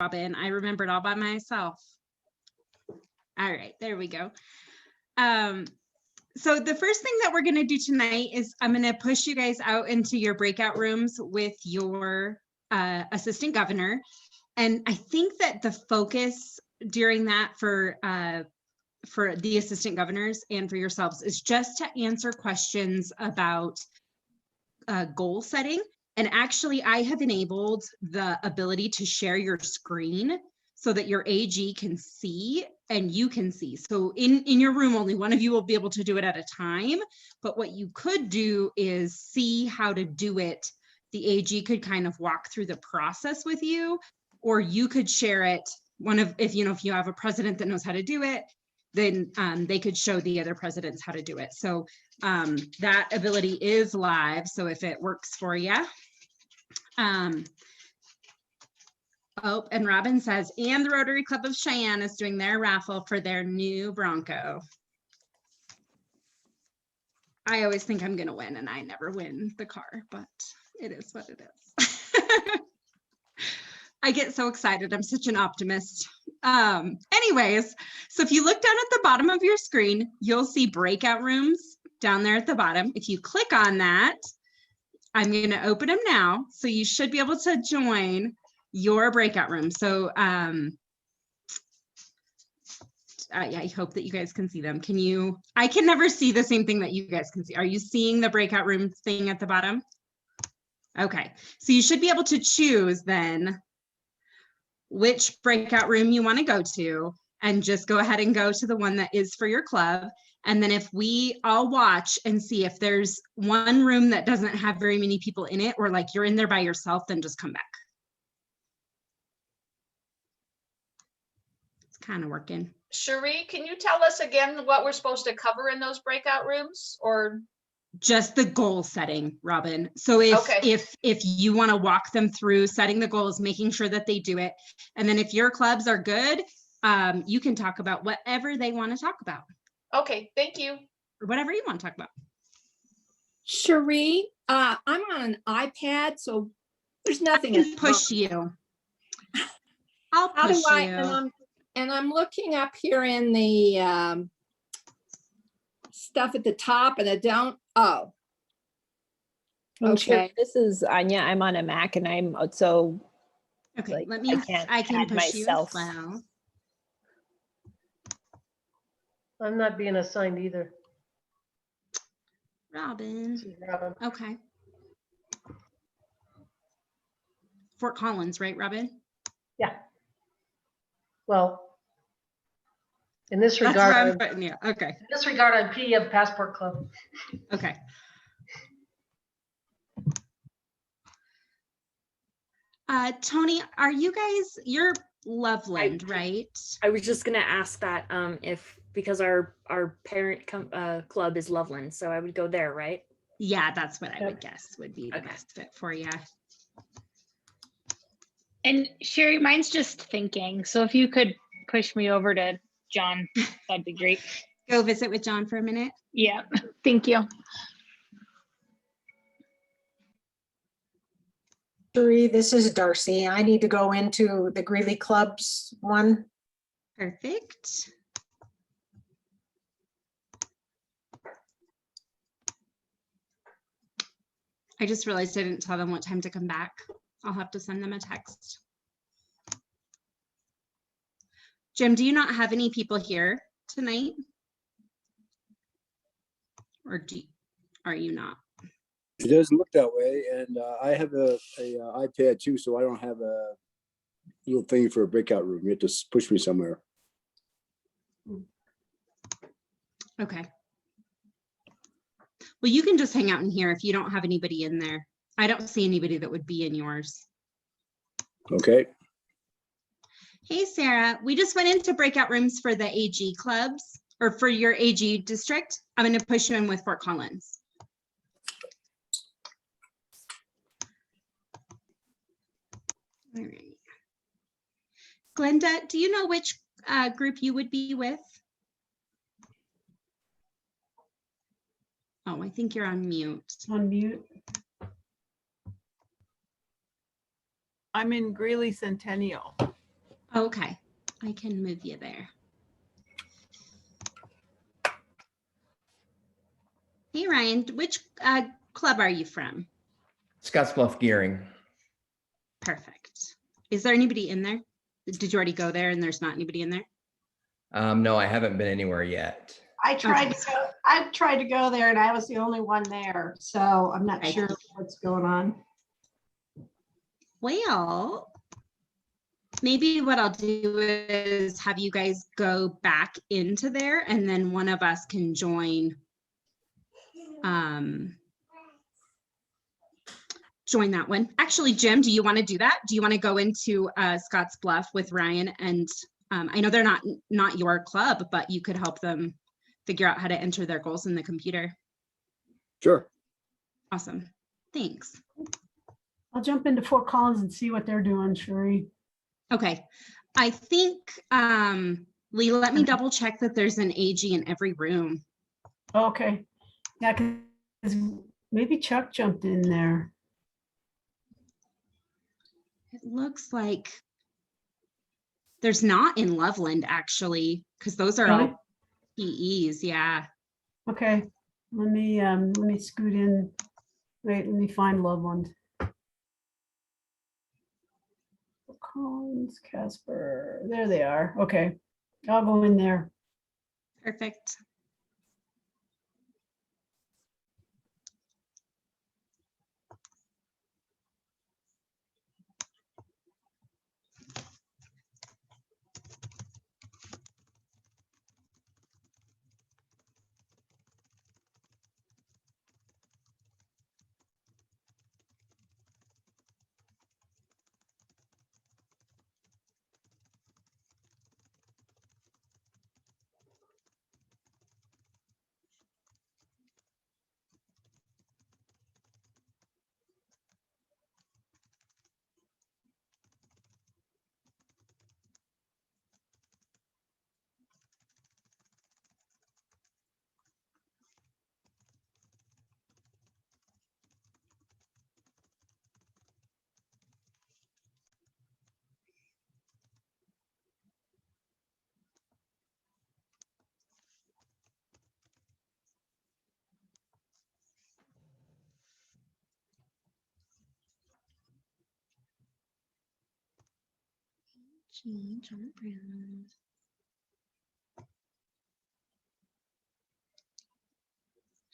Robin. I remembered all by myself. All right, there we go. So the first thing that we're going to do tonight is I'm going to push you guys out into your breakout rooms with your assistant governor. And I think that the focus during that for the assistant governors and for yourselves is just to answer questions about goal setting. And actually, I have enabled the ability to share your screen so that your AG can see and you can see. So in your room, only one of you will be able to do it at a time. But what you could do is see how to do it. The AG could kind of walk through the process with you, or you could share it. If you have a president that knows how to do it, then they could show the other presidents how to do it. So that ability is live. So if it works for you. Oh, and Robin says, and the Rotary Club of Cheyenne is doing their raffle for their new Bronco. I always think I'm going to win, and I never win the car, but it is what it is. I get so excited. I'm such an optimist. Anyways, so if you look down at the bottom of your screen, you'll see breakout rooms down there at the bottom. If you click on that, I'm going to open them now. So you should be able to join your breakout room. So yeah, I hope that you guys can see them. I can never see the same thing that you guys can see. Are you seeing the breakout room thing at the bottom? Okay, so you should be able to choose then which breakout room you want to go to, and just go ahead and go to the one that is for your club. And then if we all watch and see if there's one room that doesn't have very many people in it, or like you're in there by yourself, then just come back. It's kind of working. Cherie, can you tell us again what we're supposed to cover in those breakout rooms, or? Just the goal setting, Robin. So if you want to walk them through setting the goals, making sure that they do it. And then if your clubs are good, you can talk about whatever they want to talk about. Okay, thank you. Or whatever you want to talk about. Cherie, I'm on an iPad, so there's nothing. I can push you. I'll push you. And I'm looking up here in the stuff at the top, and I don't. Oh. Okay. This is Anya. I'm on a Mac, and I'm so. Okay, like, I can push myself. You as well. I'm not being assigned either. Robin. Okay. Fort Collins, right, Robin? Yeah. Well, in this regard, okay. In this regard, I'm PDF Passport Club. Okay. Tony, are you guys? You're Loveland, right? I was just gonna ask that because our parent club is Loveland, so I would go there, right? Yeah, that's what I would guess would be the best fit for you. And Sherry, mine's just thinking. So if you could push me over to John, that'd be great. Go visit with John for a minute. Yeah, thank you. This is Darcy. I need to go into the Greeley Club's one. Perfect. I just realized I didn't tell them what time to come back. I'll have to send them a text. Jim, do you not have any people here tonight? Or are you not? It doesn't look that way, and I have a iPad too, so I don't have a little thing for a breakout room. You have to push me somewhere. Okay. Well, you can just hang out in here if you don't have anybody in there. I don't see anybody that would be in yours. Okay. Hey, Sarah, we just went into breakout rooms for the AG clubs, or for your AG district. I'm going to push you in with Fort Collins. All right. Glenda, do you know which group you would be with? Oh, I think you're on mute. On mute. I'm in Greeley Centennial. Okay, I can move you there. Hey, Ryan, which club are you from? Scottsbluff Gearing. Perfect. Is there anybody in there? Did you already go there and there's not anybody in there? No, I haven't been anywhere yet. I tried Okay. to go, I tried to go there and I was the only one there, so I'm not Right. sure what's going on. Well, maybe what I'll do is have you guys go back into there and then one of us can join join that one. Actually, Jim, do you want to do that? Do you want to go into Scotts Bluff with Ryan? And I know they're not your club, but you could help them figure out how to enter their goals in the computer. Sure. Awesome. Thanks. I'll jump into Fort Collins and see what they're doing, Sheree. Okay. I think, Lee, let me double check that there's an AG in every room. Okay. Yeah, because maybe Chuck jumped in there. It looks like there's not in Loveland, actually, because those are Really? all PEs. Yeah. Okay, let me scoot in. Wait, let me find Loveland. Collins, Casper, there they are. Okay, I'll go in there. Perfect. Change on brand.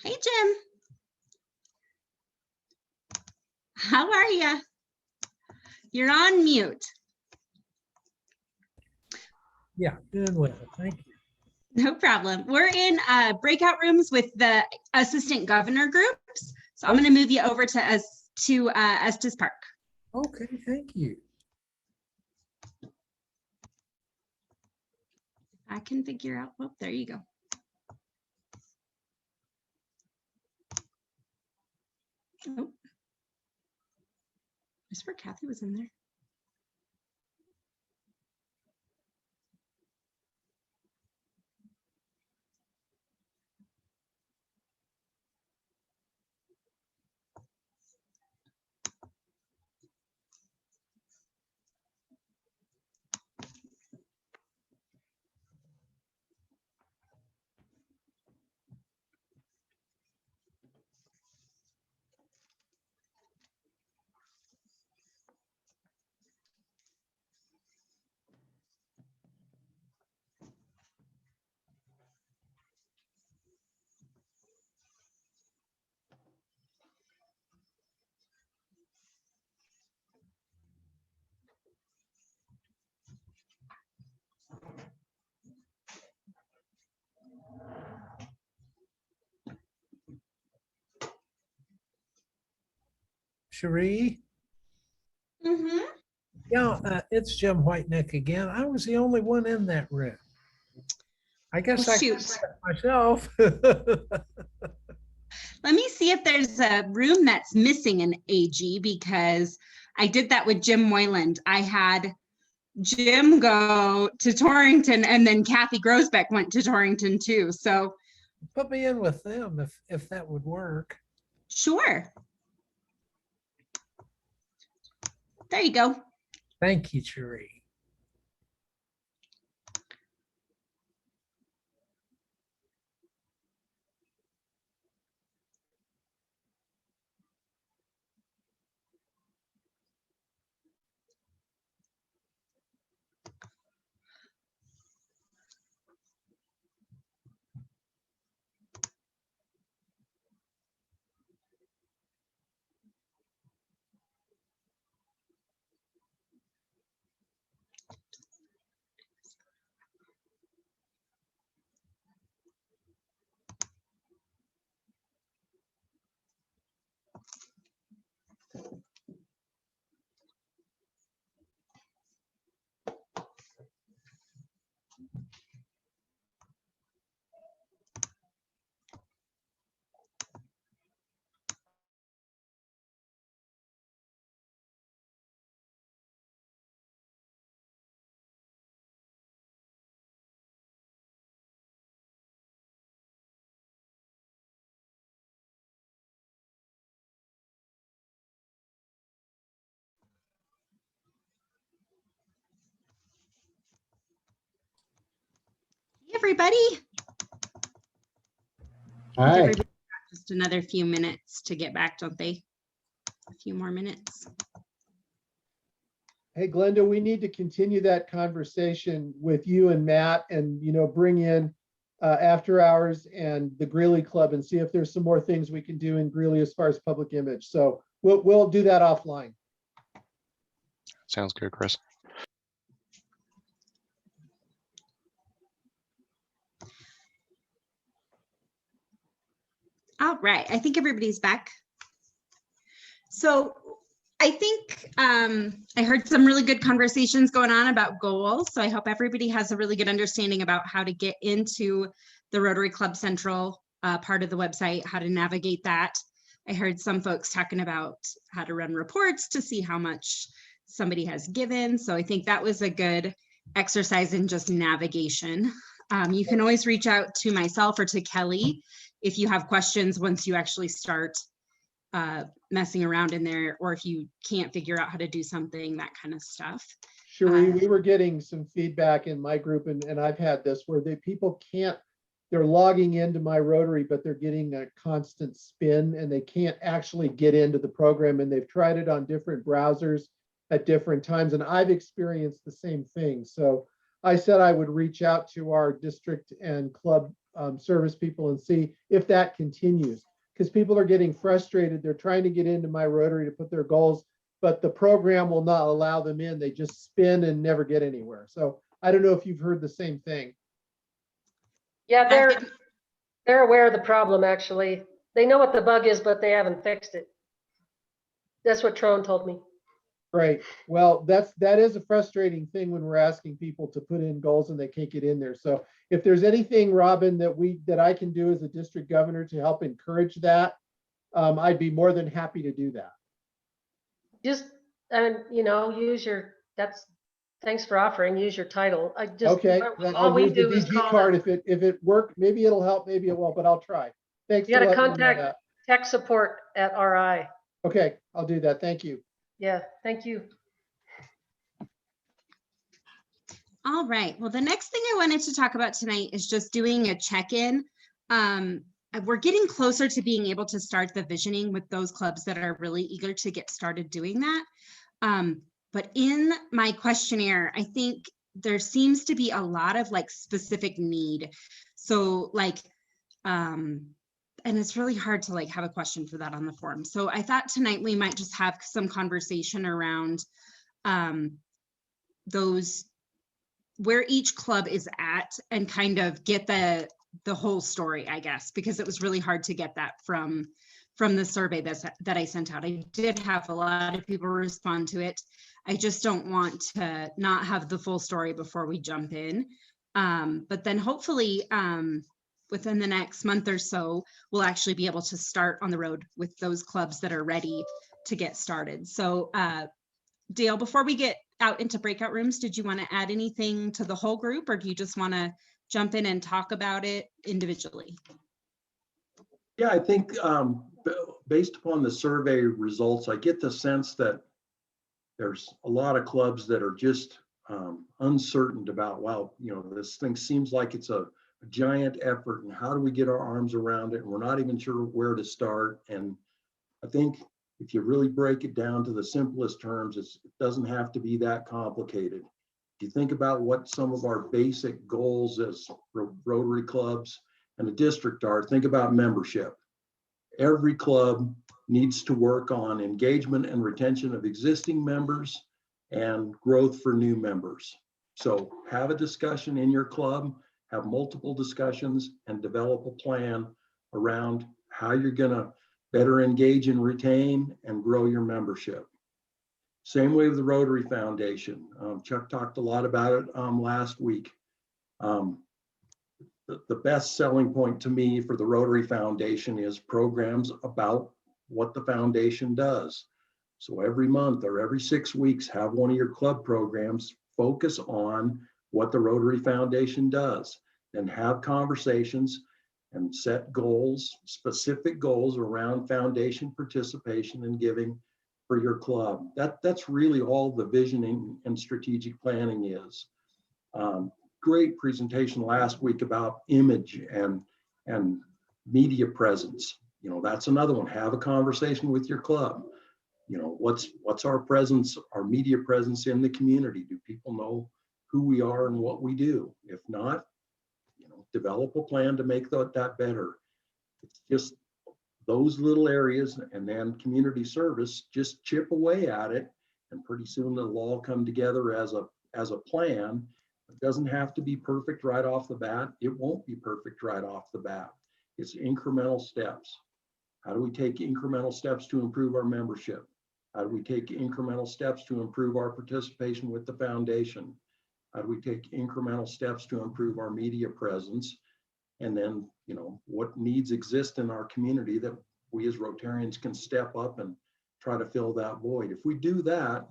Hey, Jim. How are you? You're on mute. Yeah, doing well. Thank you. No problem. We're in breakout rooms with the assistant governor groups. So I'm going to move you over to Estes Park. Okay, thank you. I can figure out. Oh, there you go. Oh. I swear Kathy was in there. Cherie? Mm-hmm. Yeah, it's Jim Whiteneck again. I was the only one in that room. I guess Oh, I shoot. could say it myself. Let me see if there's a room that's missing an AG because I did that with Jim Moyland. I had Jim go to Torrington and then Kathy Grosbeck went to Torrington too. So Put me in with them if that would work. sure. There you go. Thank you, Cherie. everybody. Hi. Everybody got just another few minutes to get back, don't they? A few more minutes. Hey, Glenda, we need to continue that conversation with you and Matt and, bring in after hours and the Greeley Club and see if there's some more things we can do in Greeley as far as public image. So we'll do that offline. Sounds good, Chris. All right, I think everybody's back. So I think I heard some really good conversations going on about goals. So I hope everybody has a really good understanding about how to get into the Rotary Club Central part of the website, how to navigate that. I heard some folks talking about how to run reports to see how much somebody has given. So I think that was a good exercise in just navigation. You can always reach out to myself or to Kelly if you have questions once you actually start messing around in there, or if you can't figure out how to do something, that kind of stuff. Cherie, we were getting some feedback in my group, and I've had this where people can't, they're logging into my Rotary, but they're getting a constant spin and they can't actually get into the program, and they've tried it on different browsers at different times, and I've experienced the same thing. So I said I would reach out to our district and club service people and see if that continues, because people are getting frustrated. They're trying to get into my Rotary to put their goals, but the program will not allow them in. They just spin and never get anywhere. So I don't know if you've heard the same thing. Yeah, they're aware of the problem, actually. They know what the bug is, but they haven't fixed it. That's what Trone told me. Right. Well, that is a frustrating thing when we're asking people to put in goals and they can't get in there. So if there's anything, Robin, that I can do as a district governor to help encourage that, I'd be more than happy to do that. Just, use your, thanks for offering, use your title. Okay. All I'll we use the do is DG call card. it. If it worked, maybe it'll help, maybe it won't, but I'll try. Thanks You for got to letting me know contact that. tech support at RI. Okay, I'll do that. Thank you. Yeah, thank you. All right. Well, the next thing I wanted to talk about tonight is just doing a check-in. We're getting closer to being able to start the visioning with those clubs that are really eager to get started doing that. But in my questionnaire, I think there seems to be a lot of specific need. So and it's really hard to have a question for that on the form. So I thought tonight we might just have some conversation around those, where each club is at, and kind of get the whole story, I guess, because it was really hard to get that from the survey that I sent out. I did have a lot of people respond to it. I just don't want to not have the full story before we jump in. But then hopefully within the next month or so, we'll actually be able to start on the road with those clubs that are ready to get started. So Dale, before we get out into breakout rooms, did you want to add anything to the whole group, or do you just want to jump in and talk about it individually? Yeah, I think based upon the survey results, I get the sense that there's a lot of clubs that are just uncertain about, wow, this thing seems like it's a giant effort, and how do we get our arms around it? And we're not even sure where to start. And I think if you really break it down to the simplest terms, it doesn't have to be that complicated. If you think about what some of our basic goals as Rotary clubs and the district are, think about membership. Every club needs to work on engagement and retention of existing members and growth for new members. So have a discussion in your club, have multiple discussions, and develop a plan around how you're going to better engage and retain and grow your membership. Same way with the Rotary Foundation. Chuck talked a lot about it last week. The best selling point to me for the Rotary Foundation is programs about what the foundation does. So every month or every 6 weeks, have one of your club programs focus on what the Rotary Foundation does, and have conversations and set goals, specific goals around foundation participation and giving for your club. That's really all the visioning and strategic planning is. great presentation last week about image and media presence. You know, that's another one. Have a conversation with your club. You know, what's our presence, our media presence in the community? Do people know who we are and what we do? If not, you know, develop a plan to make that better. It's just those little areas, and then community service, just chip away at it, and pretty soon it'll all come together as a plan. It doesn't have to be perfect right off the bat. It won't be perfect right off the bat. It's incremental steps. How do we take incremental steps to improve our membership? How do we take incremental steps to improve our participation with the foundation? How do we take incremental steps to improve our media presence? And then, you know, what needs exist in our community that we as Rotarians can step up and try to fill that void. If we do that,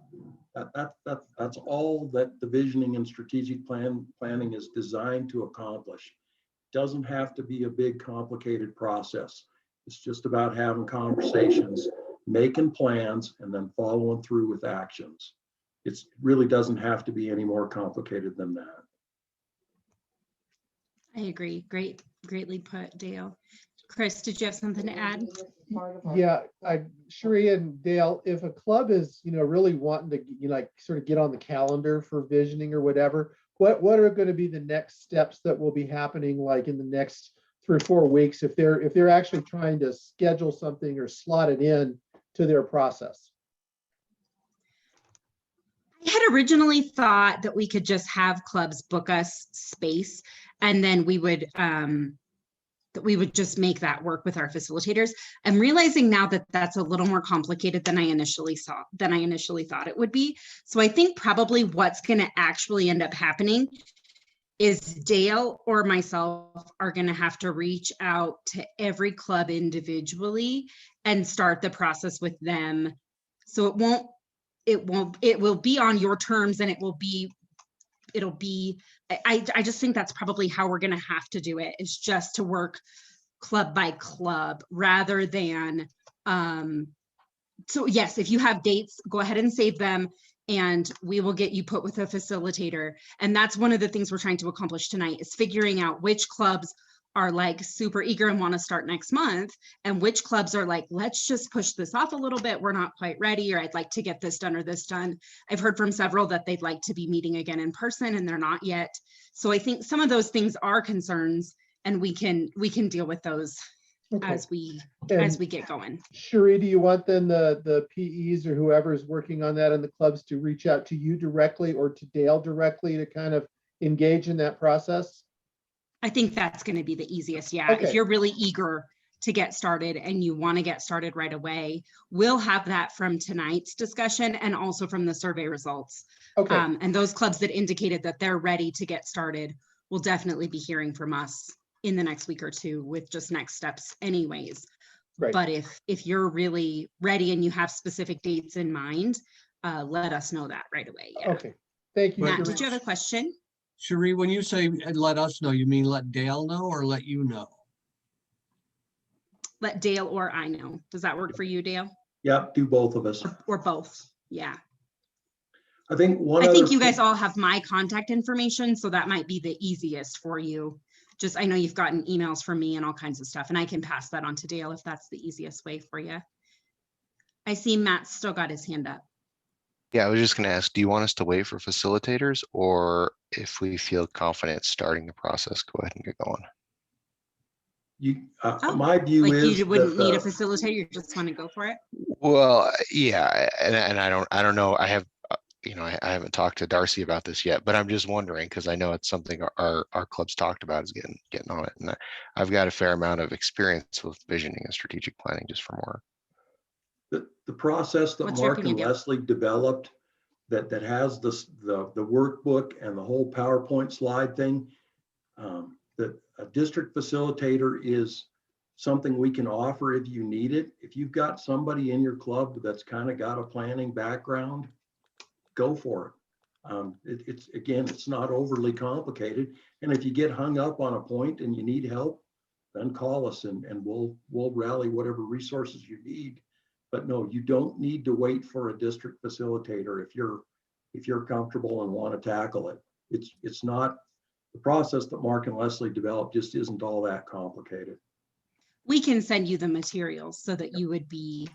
that's all that the visioning and strategic planning is designed to accomplish. It doesn't have to be a big, complicated process. It's just about having conversations, making plans, and then following through with actions. It really doesn't have to be any more complicated than that. I agree. Greatly put, Dale. Chris, did you have something to add? Yeah, Sheree and Dale, if a club is, you know, really wanting to, you know, like sort of get on the calendar for visioning or whatever, what are going to be the next steps that will be happening like in the next 3 or 4 weeks if they're actually trying to schedule something or slot it in to their process? I had originally thought that we could just have clubs book us space, and then we would just make that work with our facilitators. I'm realizing now that that's a little more complicated than I initially thought it would be. So I think probably what's going to actually end up happening is Dale or myself are going to have to reach out to every club individually and start the process with them. So it will be on your terms, and it'll be, I just think that's probably how we're going to have to do it, is just to work club by club rather than, so yes, if you have dates, go ahead and save them, and we will get you put with a facilitator. And that's one of the things we're trying to accomplish tonight, is figuring out which clubs are like super eager and want to start next month, and which clubs are like, let's just push this off a little bit, we're not quite ready, or I'd like to get this done or this done. I've heard from several that they'd like to be meeting again in person, and they're not yet. So I think some of those things are concerns, and we can deal with those as we get going. Sheree, do you want then the PEs or whoever is working on that in the clubs to reach out to you directly or to Dale directly to kind of engage in that process? I think that's going to be the easiest. Yeah. Okay. If you're really eager to get started and you want to get started right away, we'll have that from tonight's discussion and also from the survey results. Okay. And those clubs that indicated that they're ready to get started will definitely be hearing from us in the next week or two with just next steps anyways. Right. But if you're really ready and you have specific dates in mind, let us know that right away. Yeah. Okay. Thank you. Matt, Sheree. did you have a question? Sheree, when you say let us know, you mean let Dale know or let you know? Let Dale or I know. Does that work for you, Dale? Yep, do both of us. Or both? Yeah. I think I think you guys all have my contact information, so that might be the easiest for you. Just, I know you've gotten emails from me and all kinds of stuff, and I can pass that on to Dale if that's the easiest way for you. I see Matt's still got his hand up. Yeah, I was just going to ask, do you want us to wait for facilitators, or if we feel confident starting the process, go ahead and get going? My view Like is you wouldn't that, need a facilitator, you just want to go for it? Well, yeah, and I don't know. I have, you know, I haven't talked to Darcy about this yet, but I'm just wondering because I know it's something our club's talked about is getting on it, and I've got a fair amount of experience with visioning and strategic planning just from work. the process that What's your Mark and opinion, Dale? Leslie developed that has the workbook and the whole PowerPoint slide thing, that a district facilitator is something we can offer if you need it. If you've got somebody in your club that's kind of got a planning background, go for it. It's not overly complicated. And if you get hung up on a point and you need help, then call us and we'll rally whatever resources you need. But no, you don't need to wait for a district facilitator if you're comfortable and want to tackle it. It's not the process that Mark and Leslie developed just isn't all that complicated. We can send you the materials so that you would be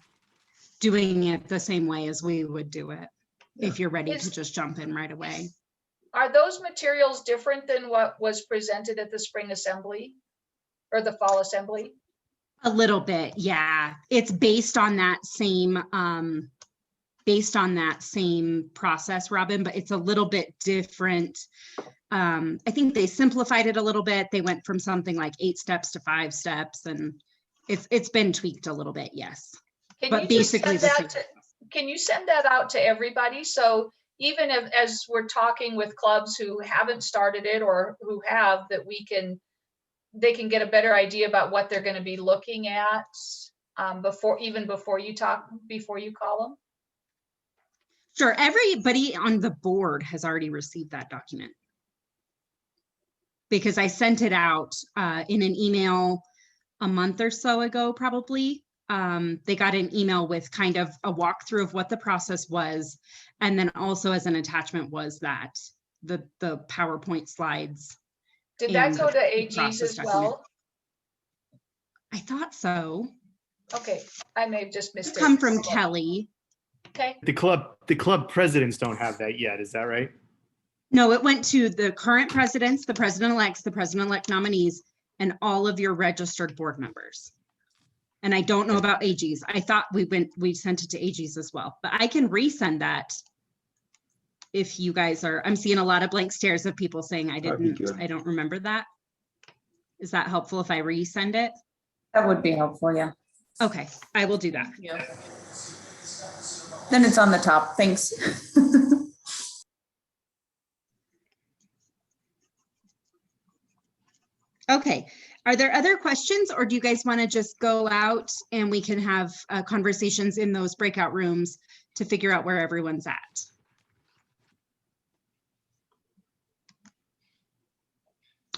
doing it the same way as we would do it, if you're ready to just jump in right away. Are those materials different than what was presented at the spring assembly or the fall assembly? A little bit, yeah. It's based on that same process, Robin, but it's a little bit different. I think they simplified it a little bit. They went from something like 8 steps to 5 steps, and it's been tweaked a little bit, yes. But basically the same. Can you send that out to everybody? So even if, as we're talking with clubs who haven't started it or who have, that they can get a better idea about what they're going to be looking at before you call them? Sure, everybody on the board has already received that document, because I sent it out in an email a month or so ago, probably. They got an email with kind of a walkthrough of what the process was. And then also as an attachment was that the PowerPoint slides. Did that go to AG's process as well? I thought so. Okay, I may have just missed it. Come from Kelly. Okay. The club presidents don't have that yet, is that right? No, it went to the current presidents, the president-elects, the president-elect nominees, and all of your registered board members. And I don't know about AG's. I thought we sent it to AG's as well, but I can resend that if you guys are. I'm seeing a lot of blank stares of people saying I don't remember that. Is that helpful if I resend it? That would be helpful, yeah. Okay, I will do that. Then it's on the top, thanks. Okay, are there other questions, or do you guys want to just go out and we can have conversations in those breakout rooms to figure out where everyone's at?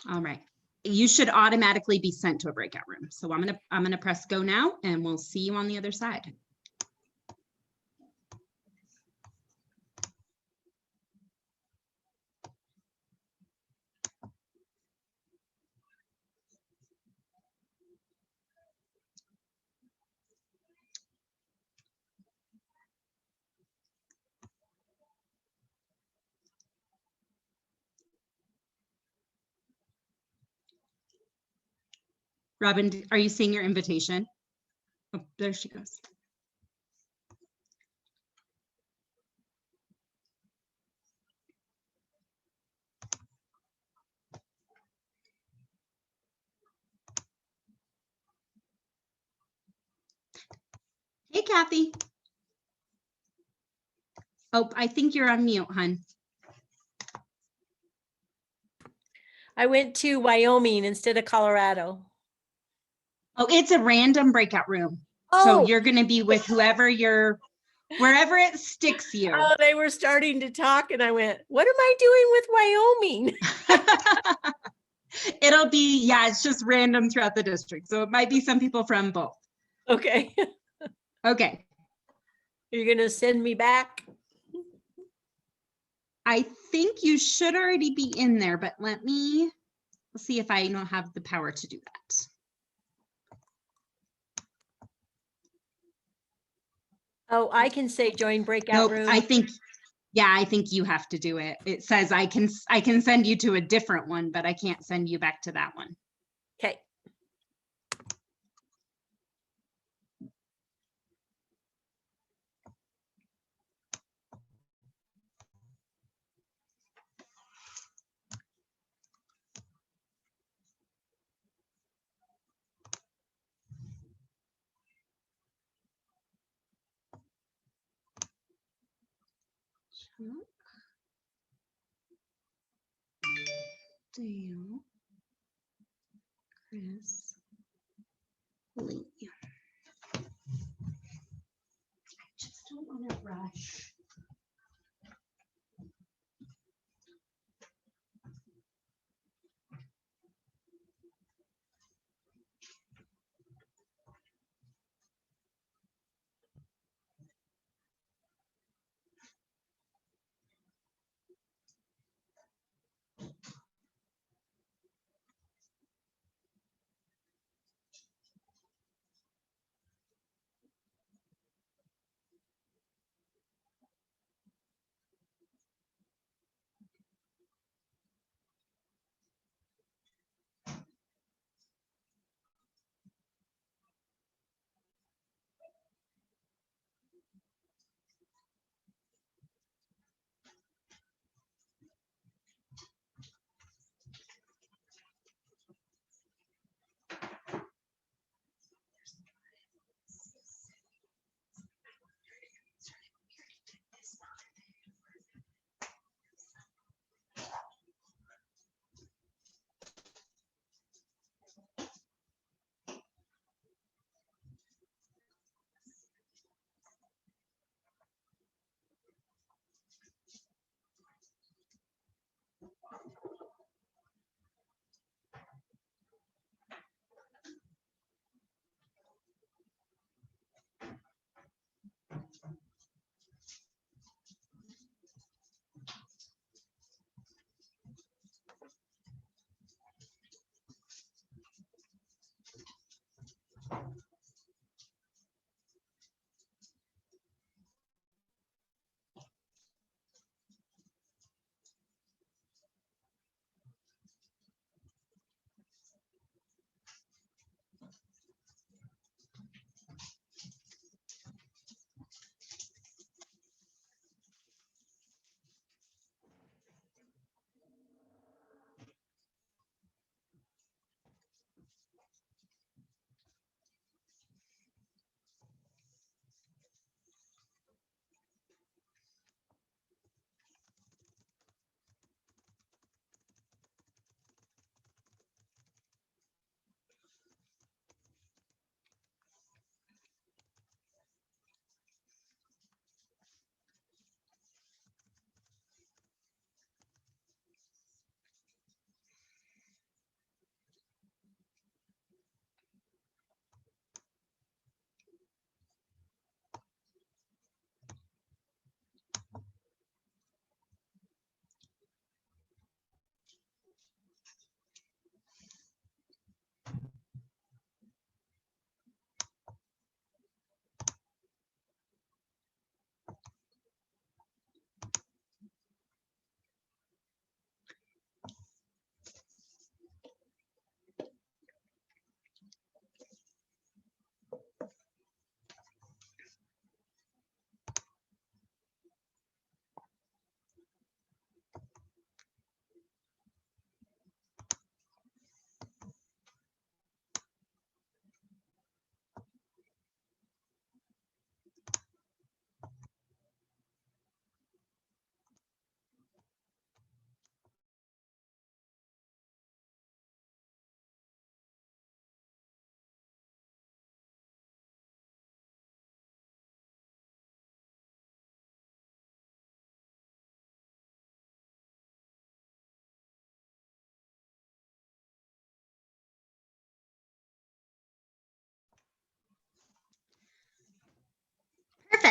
All right, you should automatically be sent to a breakout room. So I'm gonna press go now, and we'll see you on the other side. Robin, are you seeing your invitation? Oh, there she goes. Hey, Kathy. Oh, I think you're on mute, hon. I went to Wyoming instead of Colorado. Oh, it's a random breakout room. Oh. So you're going to be with wherever it sticks you. Oh, they were starting to talk and I went, what am I doing with Wyoming? It'll be, yeah, it's just random throughout the district. So it might be some people from both. Okay. Okay. You're going to send me back? I think you should already be in there, but let's see if I don't have the power to do that. Oh, I can say join breakout Nope, room. I think you have to do it. It says I can send you to a different one, but I can't send you back to that one. Okay. Dale, Chris, Lee. I just don't want to rush.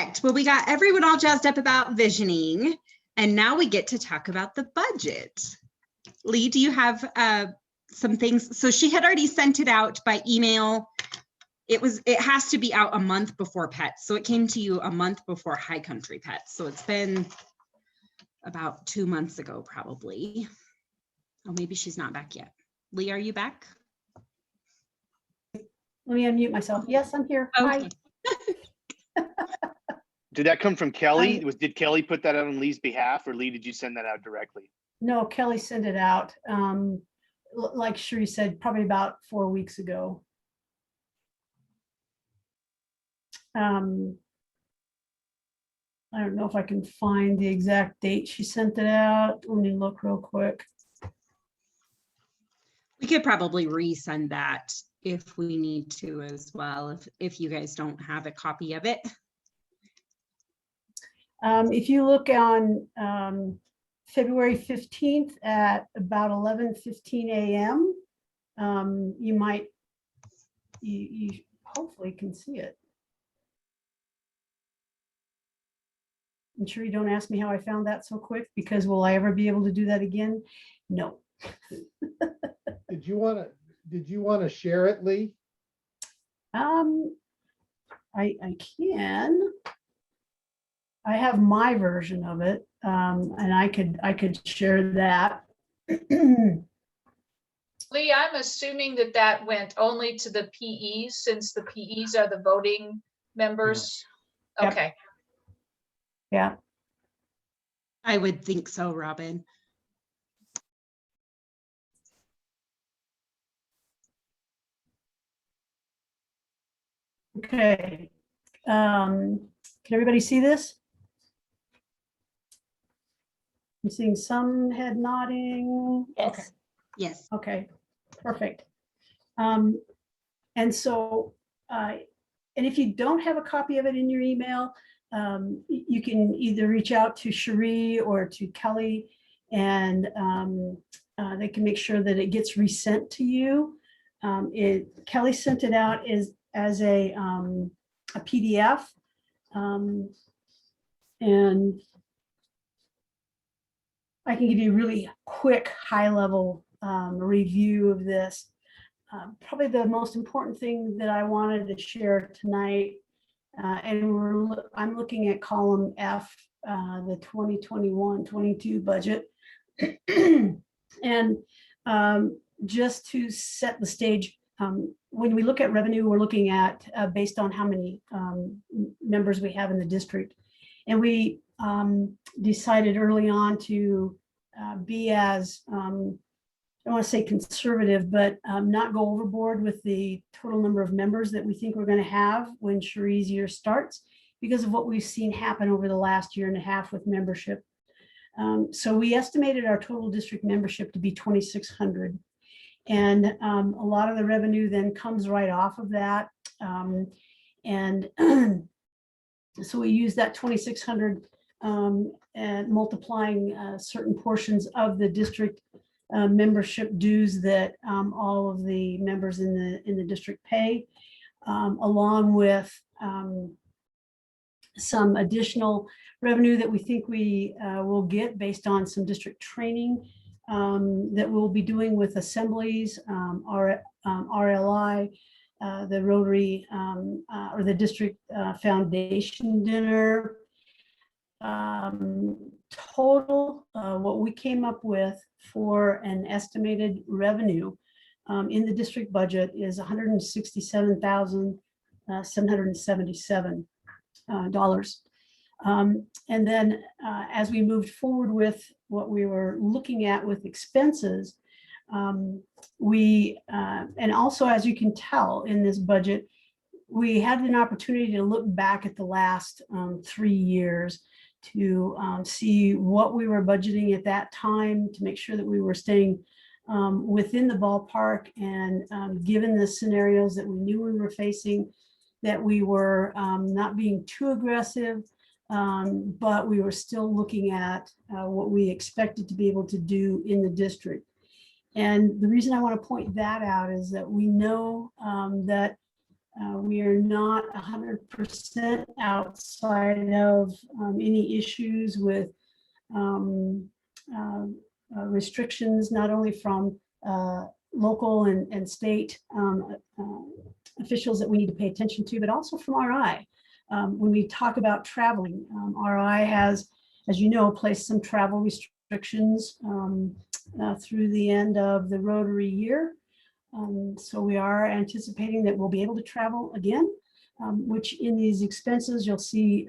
Perfect. Well, we got everyone all jazzed up about visioning, and now we get to talk about the budget. Lee, do you have some things? So she had already sent it out by email. It has to be out a month before pets. So it came to you a month before High Country Pets. So it's been about 2 months ago, probably. Oh, maybe she's not back yet. Lee, are you back? Let me unmute myself. Yes, I'm here. Okay. Hi. Did that come from Kelly? Did Kelly put that out on Lee's behalf, or Lee, did you send that out directly? No, Kelly sent it out. Like Sheree said, probably about 4 weeks ago. I don't know if I can find the exact date she sent it out. Let me look real quick. We could probably resend that if we need to as well, if you guys don't have a copy of it. If you look on February 15th at about 11:15 a.m., you hopefully can see it. I'm sure you don't ask me how I found that so quick, because will I ever be able to do that again? No. Did you want to share it, Lee? I can. I have my version of it, and I could share that. Lee, I'm assuming that went only to the PEs, since the PEs are the voting members. Yep. Okay. Yeah. I would think so, Robin. Okay. Can everybody see this? I'm seeing some head nodding. Yes. Okay. Yes. Okay, perfect. And so, and if you don't have a copy of it in your email, you can either reach out to Cherie or to Kelly, and they can make sure that it gets resent to you. Kelly sent it out as a PDF, and I can give you a really quick, high-level review of this. Probably the most important thing that I wanted to share tonight, and I'm looking at column F, the 2021-22 budget. And just to set the stage, when we look at revenue, we're looking at based on how many members we have in the district. And we decided early on to be as, I don't want to say conservative, but not go overboard with the total number of members that we think we're going to have when Cherie's year starts, because of what we've seen happen over the last year and a half with membership. So we estimated our total district membership to be 2,600. And a lot of the revenue then comes right off of that. And so we use that 2,600 and multiplying certain portions of the district membership dues that all of the members in the district pay, along with some additional revenue that we think we will get based on some district training that we'll be doing with assemblies, RLI, the Rotary or the district foundation dinner. Total, what we came up with for an estimated revenue in the district budget is $167,777. And then as we moved forward with what we were looking at with expenses, and also, as you can tell in this budget, we had an opportunity to look back at the last 3 years to see what we were budgeting at that time, to make sure that we were staying within the ballpark, and given the scenarios that we knew we were facing, that we were not being too aggressive, but we were still looking at what we expected to be able to do in the district. And the reason I want to point that out is that we know that We are not 100% outside of any issues with restrictions, not only from local and state officials that we need to pay attention to, but also from RI. When we talk about traveling, RI has, as you know, placed some travel restrictions through the end of the Rotary year. So we are anticipating that we'll be able to travel again, which in these expenses, you'll see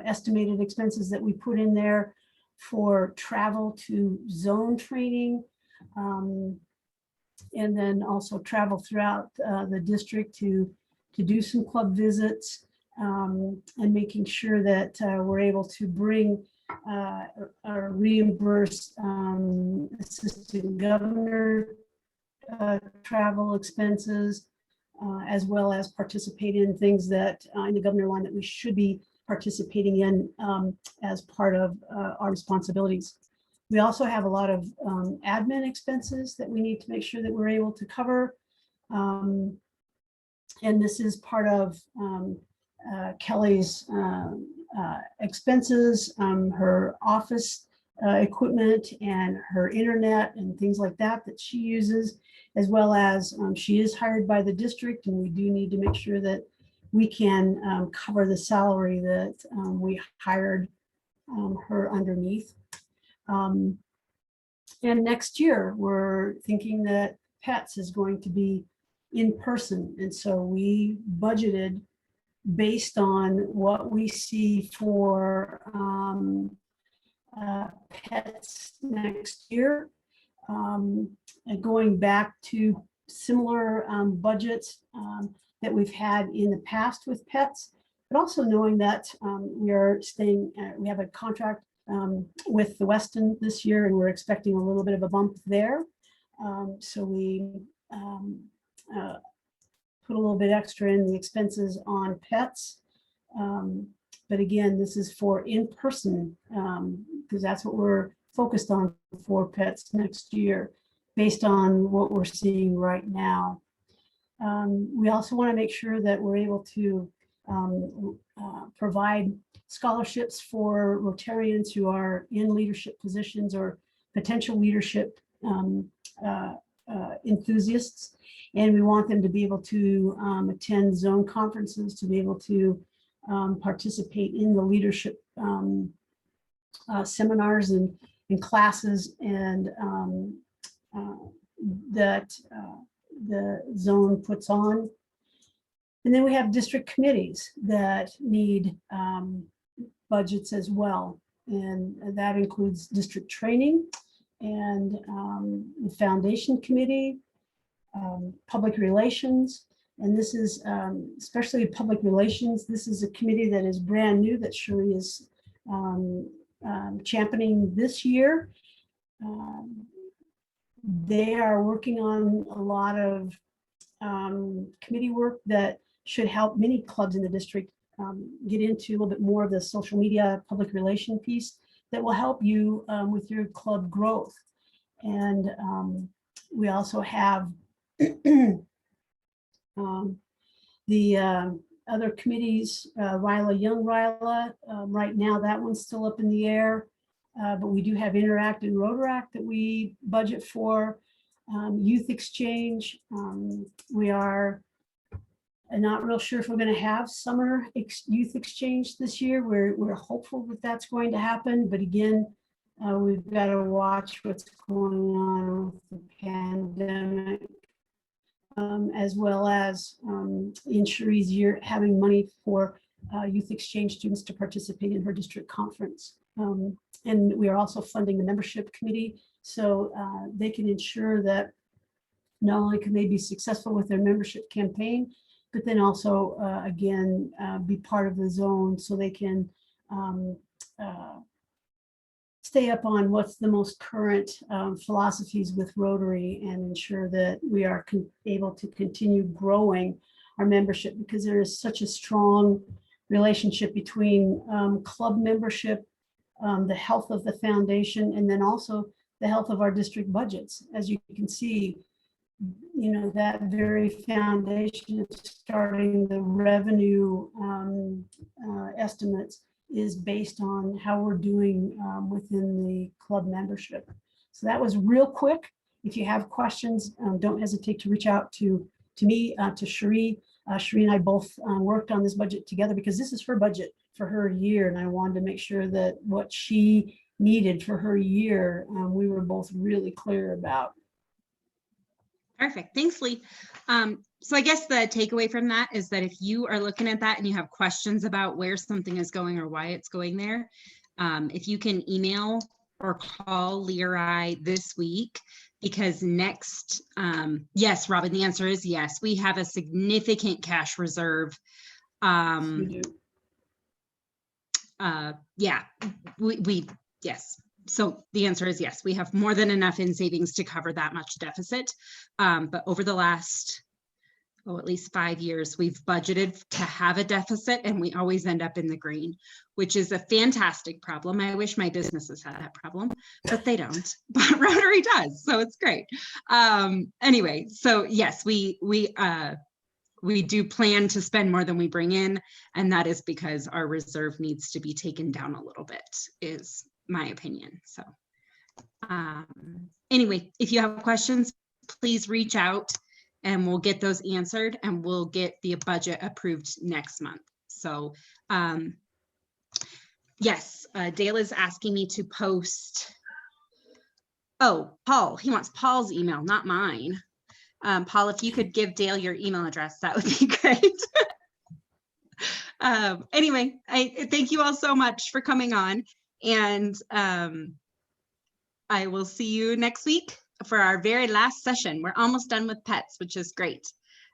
estimated expenses that we put in there for travel to zone training, and then also travel throughout the district to do some club visits, and making sure that we're able to bring or reimburse assistant governor travel expenses, as well as participate in things that in the governor line that we should be participating in as part of our responsibilities. We also have a lot of admin expenses that we need to make sure that we're able to cover. And this is part of Kelly's expenses, her office equipment and her internet and things like that that she uses, as well as she is hired by the district, and we do need to make sure that we can cover the salary that we hired her underneath. And next year, we're thinking that PETS is going to be in person. And so we budgeted based on what we see for PETS next year, and going back to similar budgets that we've had in the past with PETS, but also knowing that we are staying, we have a contract with the Weston this year, and we're expecting a little bit of a bump there. So we put a little bit extra in the expenses on PETS. But again, this is for in-person, because that's what we're focused on for PETS next year, based on what we're seeing right now. We also want to make sure that we're able to provide scholarships for Rotarians who are in leadership positions or potential leadership enthusiasts. And we want them to be able to attend zone conferences, to be able to participate in the leadership seminars and classes and that the zone puts on. And then we have district committees that need budgets as well. And that includes district training and the foundation committee, public relations. And this is especially public relations. This is a committee that is brand new that Shirley is championing this year. They are working on a lot of committee work that should help many clubs in the district get into a little bit more of the social media public relation piece that will help you with your club growth. And we also have the other committees, RILA, Young RILA, right now that one's still up in the air, but we do have Interact and Rotaract that we budget for. Youth Exchange, we are not real sure if we're going to have summer youth exchange this year. We're hopeful that that's going to happen, but again, we've got to watch what's going on with the pandemic, as well as in Cherie's year having money for youth exchange students to participate in her district conference. And we are also funding the membership committee, so they can ensure that not only can they be successful with their membership campaign, but then also, again, be part of the zone so they can stay up on what's the most current philosophies with Rotary and ensure that we are able to continue growing our membership, because there is such a strong relationship between club membership, the health of the foundation, and then also the health of our district budgets. As you can see, you know, that very foundation of starting the revenue estimates is based on how we're doing within the club membership. So that was real quick. If you have questions, don't hesitate to reach out to me, to Cherie. Cherie and I both worked on this budget together because this is her budget for her year. And I wanted to make sure that what she needed for her year, we were both really clear about. Perfect. Thanks, Lee. So I guess the takeaway from that is that if you are looking at that and you have questions about where something is going or why it's going there, if you can email or call Lee or I this week, because next, yes, Robin, the answer is yes. We have a significant cash reserve. We do. Yeah, yes. So the answer is yes, we have more than enough in savings to cover that much deficit. But over the last, at least 5 years, we've budgeted to have a deficit and we always end up in the green, which is a fantastic problem. I wish my businesses had that problem, but they don't, but Rotary does. So it's great. Anyway, so yes, we do plan to spend more than we bring in, and that is because our reserve needs to be taken down a little bit, is my opinion. So anyway, if you have questions, please reach out and we'll get those answered and we'll get the budget approved next month. So yes, Dale is asking me to post. Oh, Paul, he wants Paul's email, not mine. Paul, if you could give Dale your email address, that would be great. Anyway, I thank you all so much for coming on, and I will see you next week for our very last session. We're almost done with pets, which is great.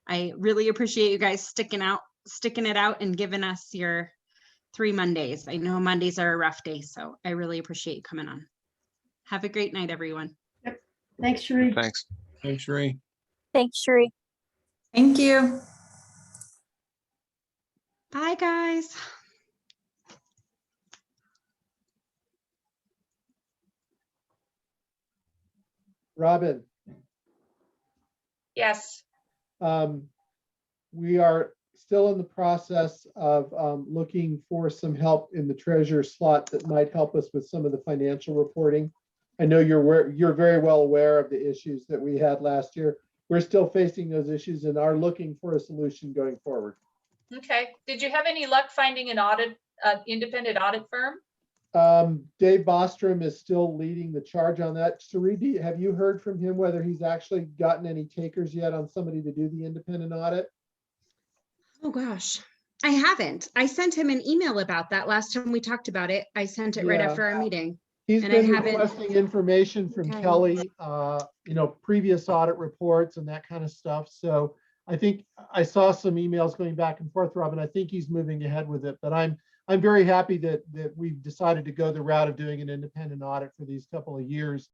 I really appreciate you guys sticking it out and giving us your 3 Mondays. I know Mondays are a rough day, so I really appreciate you coming on. Have a great night, everyone. Yep. Thanks, Cherie. Thanks. Thanks, Sheree. Thanks, Cherie. Thank you. Bye, guys. Robin, Yes. we are still in the process of looking for some help in the treasurer slot that might help us with some of the financial reporting. I know you're very well aware of the issues that we had last year. We're still facing those issues and are looking for a solution going forward. Okay. Did you have any luck finding an independent audit firm? Dave Bostrom is still leading the charge on that. Saridi, have you heard from him whether he's actually gotten any takers yet on somebody to do the independent audit? Oh gosh, I haven't. I sent him an email about that last time we talked about it. I sent it right Yeah. after our meeting. He's And been I haven't- requesting information from Okay. Kelly, previous audit reports and that kind of stuff. So I think I saw some emails going back and forth, Robin. I think he's moving ahead with it, but I'm very happy that we've decided to go the route of doing an independent audit for these couple of years.